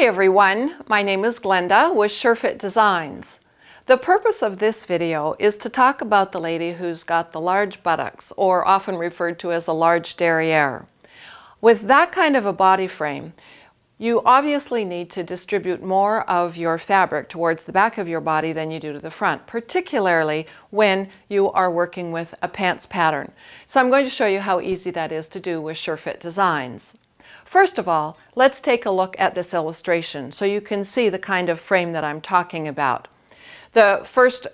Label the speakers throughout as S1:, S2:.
S1: Hi everyone, my name is Glenda with SureFit Designs. The purpose of this video is to talk about the lady who's got the large buttocks, or often referred to as a large derriere. With that kind of a body frame, you obviously need to distribute more of your fabric towards the back of your body than you do to the front, particularly when you are working with a pants pattern. So I'm going to show you how easy that is to do with SureFit Designs. First of all, let's take a look at this illustration so you can see the kind of frame that I'm talking about. The first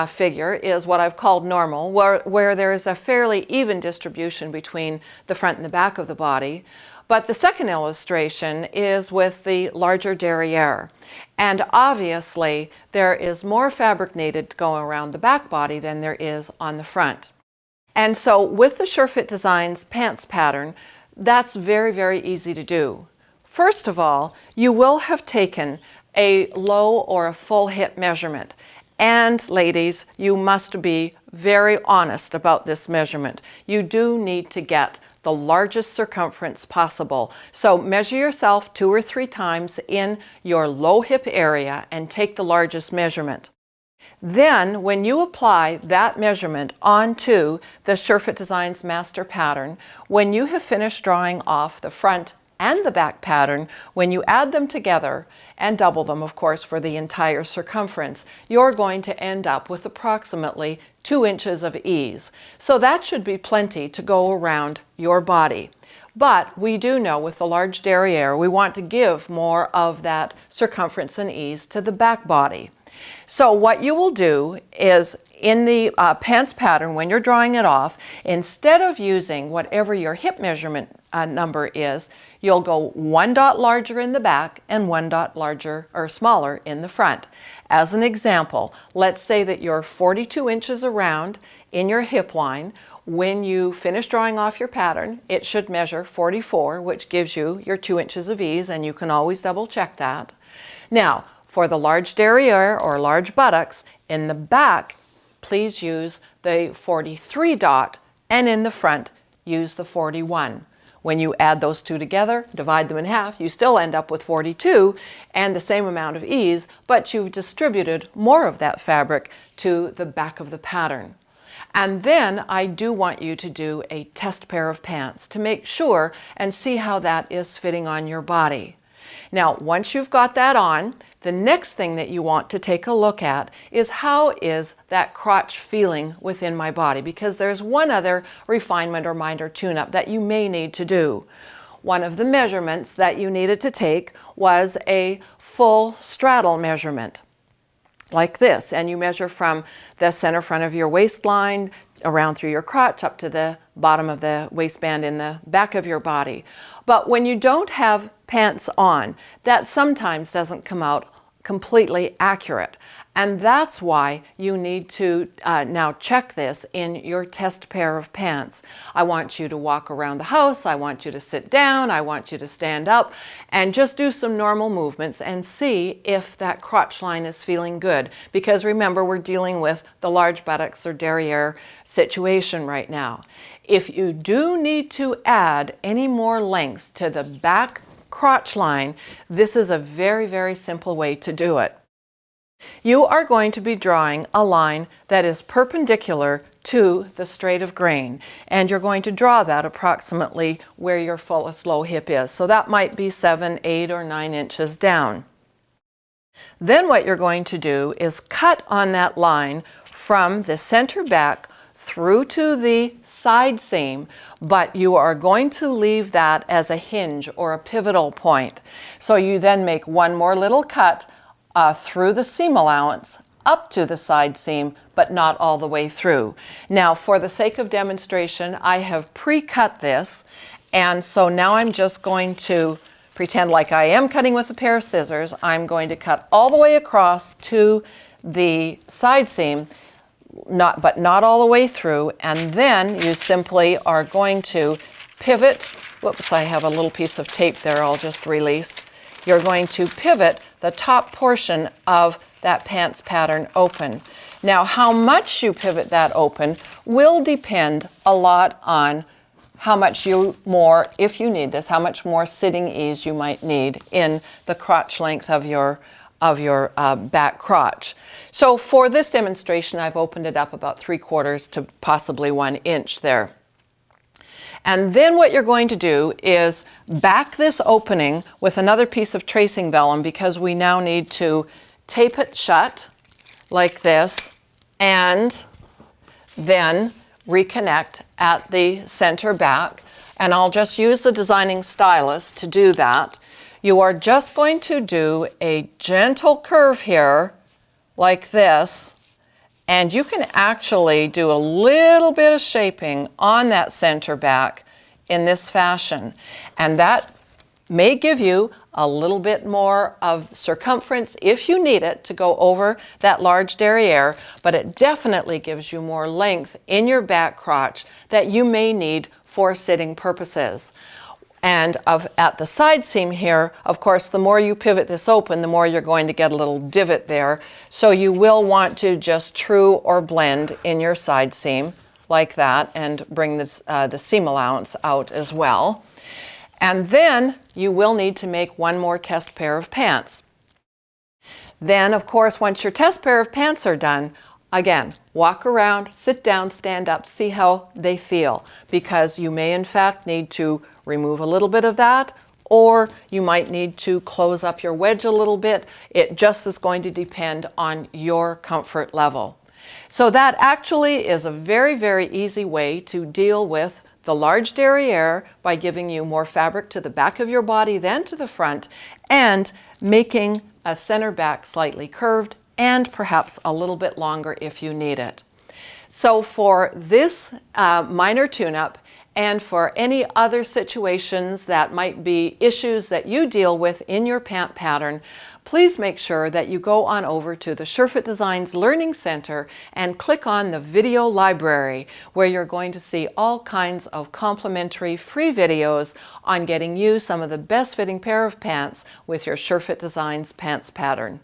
S1: figure is what I've called normal, where there is a fairly even distribution between the front and the back of the body. But the second illustration is with the larger derriere. And obviously, there is more fabric needed to go around the back body than there is on the front. And so with the SureFit Designs pants pattern, that's very, very easy to do. First of all, you will have taken a low or a full hip measurement. And ladies, you must be very honest about this measurement. You do need to get the largest circumference possible. So measure yourself 2 or 3 times in your low hip area and take the largest measurement. Then, when you apply that measurement onto the SureFit Designs master pattern, when you have finished drawing off the front and the back pattern, when you add them together and double them, of course, for the entire circumference, you're going to end up with approximately 2 inches of ease. So that should be plenty to go around your body. But we do know with the large derriere, we want to give more of that circumference and ease to the back body. So what you will do is in the pants pattern, when you're drawing it off, instead of using whatever your hip measurement number is, you'll go 1 dot larger in the back and 1 dot larger or smaller in the front. As an example, let's say that you're 42 inches around in your hip line. When you finish drawing off your pattern, it should measure 44, which gives you your 2 inches of ease, and you can always double check that. Now, for the large derriere or large buttocks, in the back, please use the 43 dot, and in the front, use the 41. When you add those two together, divide them in half, you still end up with 42 and the same amount of ease, but you've distributed more of that fabric to the back of the pattern. And then I do want you to do a test pair of pants to make sure and see how that is fitting on your body. Now, once you've got that on, the next thing that you want to take a look at is how is that crotch feeling within my body, because there's one other refinement or minor tune-up that you may need to do. One of the measurements that you needed to take was a full straddle measurement, like this, and you measure from the center front of your waistline around through your crotch up to the bottom of the waistband in the back of your body. But when you don't have pants on, that sometimes doesn't come out completely accurate. And that's why you need to now check this in your test pair of pants. I want you to walk around the house, I want you to sit down, I want you to stand up, and just do some normal movements and see if that crotch line is feeling good. Because remember, we're dealing with the large buttocks or derriere situation right now. If you do need to add any more length to the back crotch line, this is a very, very simple way to do it. You are going to be drawing a line that is perpendicular to the straight of grain, and you're going to draw that approximately where your fullest low hip is. So that might be 7, 8, or 9 inches down. Then what you're going to do is cut on that line from the center back through to the side seam, but you are going to leave that as a hinge or a pivotal point. So you then make one more little cut through the seam allowance up to the side seam, but not all the way through. Now, for the sake of demonstration, I have pre-cut this, and so now I'm just going to pretend like I am cutting with a pair of scissors. I'm going to cut all the way across to the side seam, but not all the way through, and then you simply are going to pivot. Whoops, I have a little piece of tape there I'll just release. You're going to pivot the top portion of that pants pattern open. Now, how much you pivot that open will depend a lot on how much more, if you need this, how much more sitting ease you might need in the crotch length of your back crotch. So for this demonstration, I've opened it up about 3/4 to possibly 1 inch there. And then what you're going to do is back this opening with another piece of tracing vellum, because we now need to tape it shut like this and then reconnect at the center back. And I'll just use the designing stylus to do that. You are just going to do a gentle curve here like this. And you can actually do a little bit of shaping on that center back in this fashion. And that may give you a little bit more of circumference if you need it to go over that large derriere, but it definitely gives you more length in your back crotch that you may need for sitting purposes. And at the side seam here, of course, the more you pivot this open, the more you're going to get a little divot there. So you will want to just true or blend in your side seam like that and bring this, the seam allowance out as well. And then you will need to make one more test pair of pants. Then, of course, once your test pair of pants are done, again, walk around, sit down, stand up, see how they feel, because you may in fact need to remove a little bit of that, or you might need to close up your wedge a little bit. It just is going to depend on your comfort level. So that actually is a very, very easy way to deal with the large derriere by giving you more fabric to the back of your body than to the front, and making a center back slightly curved and perhaps a little bit longer if you need it. So for this minor tune-up, and for any other situations that might be issues that you deal with in your pant pattern, please make sure that you go on over to the SureFit Designs Learning Center and click on the video library, where you're going to see all kinds of complimentary free videos on getting you some of the best fitting pair of pants with your SureFit Designs pants pattern.